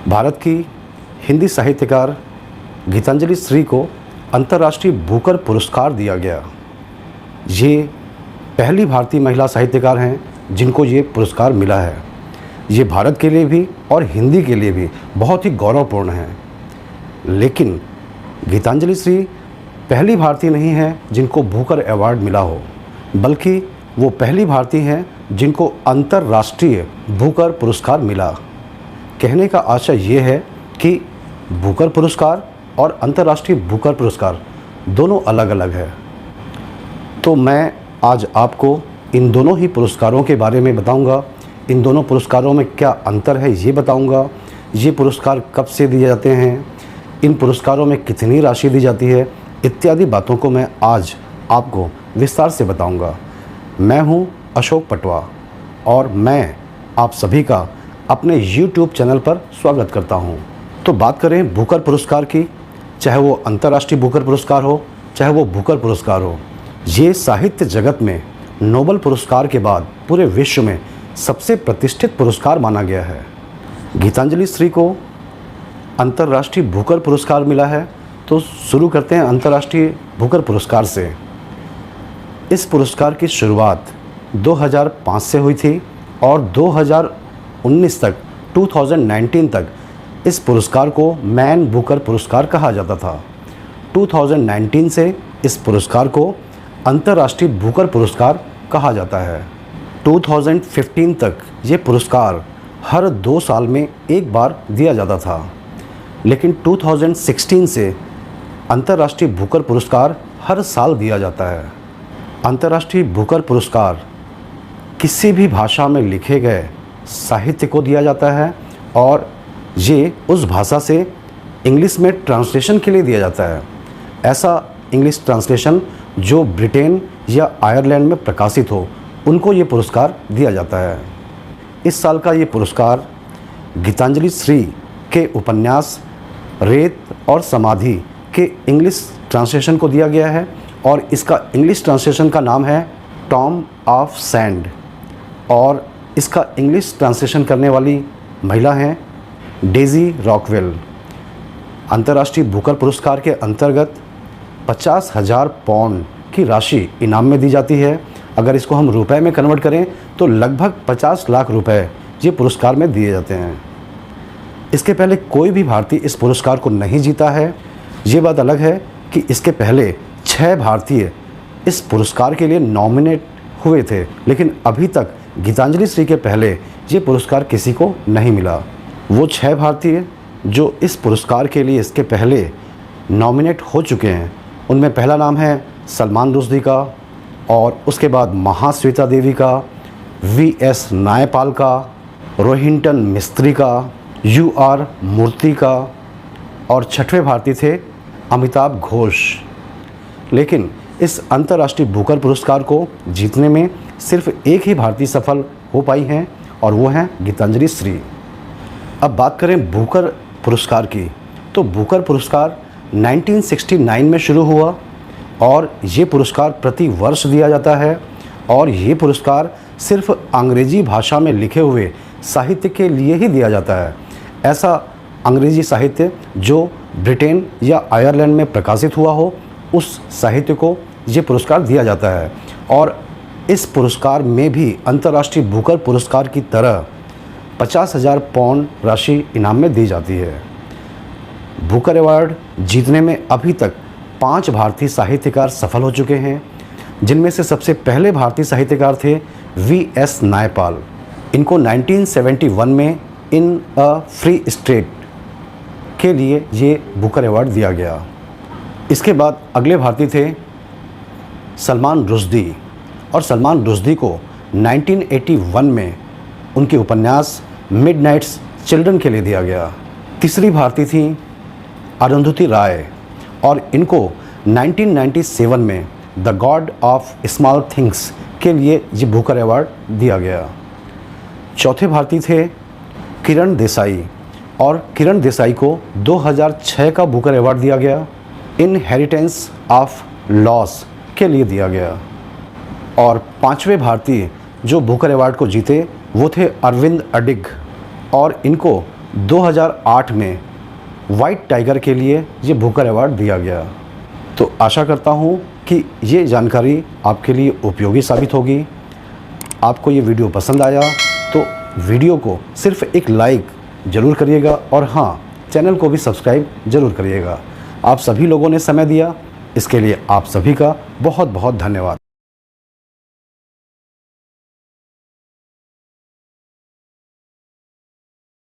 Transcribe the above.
भारत की हिंदी साहित्यकार गीतांजलि श्री को अंतर्राष्ट्रीय बुकर पुरस्कार दिया गया। ये पहली भारतीय महिला साहित्यकार हैं जिनको ये पुरस्कार मिला है। ये भारत के लिए भी और हिंदी के लिए भी बहुत ही गौरवपूर्ण है। लेकिन गीतांजलि श्री पहली भारतीय नहीं है जिनको बुकर अवार्ड मिला हो, बल्कि वो पहली भारतीय हैं जिनको अंतर्राष्ट्रीय बुकर पुरस्कार मिला। कहने का आशय ये है कि बुकर पुरस्कार और अंतर्राष्ट्रीय बुकर पुरस्कार दोनों अलग अलग है। तो मैं आज आपको इन दोनों ही पुरस्कारों के बारे में बताऊंगा। इन दोनों पुरस्कारों में क्या अंतर है ये बताऊंगा। ये पुरस्कार कब से दिए जाते हैं, इन पुरस्कारों में कितनी राशि दी जाती है, इत्यादि बातों को मैं आज आपको विस्तार से बताऊंगा। मैं हूं अशोक पटवा और मैं आप सभी का अपने YouTube चैनल पर स्वागत करता हूं। तो बात करें बुकर पुरस्कार की, चाहे वो अंतर्राष्ट्रीय बुकर पुरस्कार हो, चाहे वो बुकर पुरस्कार हो, ये साहित्य जगत में नोबेल पुरस्कार के बाद पूरे विश्व में सबसे प्रतिष्ठित पुरस्कार माना गया है। गीतांजलि श्री को अंतर्राष्ट्रीय बुकर पुरस्कार मिला है। तो शुरू करते हैं अंतर्राष्ट्रीय बुकर पुरस्कार से। इस पुरस्कार की शुरुआत 2005 से हुई थी और 2019 तक 2019 तक इस पुरस्कार को मैन बुकर पुरस्कार कहा जाता था। 2019 से इस पुरस्कार को अंतर्राष्ट्रीय बुकर पुरस्कार कहा जाता है। 2015 तक ये पुरस्कार हर 2 साल में एक बार दिया जाता था, लेकिन 2016 से अंतर्राष्ट्रीय बुकर पुरस्कार हर साल दिया जाता है। अंतर्राष्ट्रीय बुकर पुरस्कार किसी भी भाषा में लिखे गए साहित्य को दिया जाता है और ये उस भाषा से इंग्लिश में ट्रांसलेशन के लिए दिया जाता है। ऐसा इंग्लिश ट्रांसलेशन जो ब्रिटेन या आयरलैंड में प्रकाशित हो, उनको ये पुरस्कार दिया जाता है। इस साल का ये पुरस्कार गीतांजलि श्री के उपन्यास रेत और समाधि के इंग्लिश ट्रांसलेशन को दिया गया है और इसका इंग्लिश ट्रांसलेशन का नाम है टॉम ऑफ सैंड और इसका इंग्लिश ट्रांसलेशन करने वाली महिला हैं डेजी रॉकवेल। अंतर्राष्ट्रीय बुकर पुरस्कार के अंतर्गत 50,000 पाउंड की राशि इनाम में दी जाती है। अगर इसको हम रुपए में कन्वर्ट करें तो लगभग 50 लाख रुपए ये पुरस्कार में दिए जाते हैं। इसके पहले कोई भी भारतीय इस पुरस्कार को नहीं जीता है। ये बात अलग है कि इसके पहले 6 भारतीय इस पुरस्कार के लिए नॉमिनेट हुए थे, लेकिन अभी तक गीतांजलि श्री के पहले ये पुरस्कार किसी को नहीं मिला। वो 6 भारतीय जो इस पुरस्कार के लिए इसके पहले नॉमिनेट हो चुके हैं, उनमें पहला नाम है सलमान रुश्दी का और उसके बाद महाश्वेता देवी का, VS नायपाल का, रोहिंटन मिस्त्री का, UR मूर्ति का और 6वें भारतीय थे अमिताभ घोष। लेकिन इस अंतर्राष्ट्रीय बुकर पुरस्कार को जीतने में सिर्फ एक ही भारतीय सफल हो पाई हैं और वो हैं गीतांजलि श्री। अब बात करें बुकर पुरस्कार की, तो बुकर पुरस्कार 1969 में शुरू हुआ और ये पुरस्कार प्रति वर्ष दिया जाता है और ये पुरस्कार सिर्फ अंग्रेजी भाषा में लिखे हुए साहित्य के लिए ही दिया जाता है। ऐसा अंग्रेजी साहित्य जो ब्रिटेन या आयरलैंड में प्रकाशित हुआ हो, उस साहित्य को ये पुरस्कार दिया जाता है और इस पुरस्कार में भी अंतर्राष्ट्रीय बुकर पुरस्कार की तरह 50,000 पाउंड राशि इनाम में दी जाती है। बुकर अवार्ड जीतने में अभी तक 5 भारतीय साहित्यकार सफल हो चुके हैं, जिनमें से सबसे पहले भारतीय साहित्यकार थे VS नायपाल। इनको 1971 में इन अ फ्री स्टेट के लिए ये बुकर अवार्ड दिया गया। इसके बाद अगले भारतीय थे सलमान रुश्दी और सलमान रुश्दी को 1981 में उनके उपन्यास मिडनाइट्स चिल्ड्रन के लिए दिया गया। तीसरी भारतीय थी अरुंधति राय और इनको 1997 में the God of small things के लिए ये बुकर अवार्ड दिया गया। चौथे भारतीय थे किरण देसाई और किरण देसाई को 2006 का बुकर अवार्ड दिया गया। इनहेरिटेंस ऑफ लॉस के लिए दिया गया। और 5वें भारतीय जो बुकर अवार्ड को जीते वो थे अरविंद अडिग और इनको 2008 में वाइट टाइगर के लिए ये बुकर अवार्ड दिया गया। तो आशा करता हूँ कि ये जानकारी आपके लिए उपयोगी साबित होगी। आपको ये वीडियो पसंद आया तो वीडियो को सिर्फ एक लाइक ज़रूर करिएगा और हाँ, चैनल को भी सब्सक्राइब ज़रूर करिएगा। आप सभी लोगों ने समय दिया, इसके लिए आप सभी का बहुत बहुत धन्यवाद।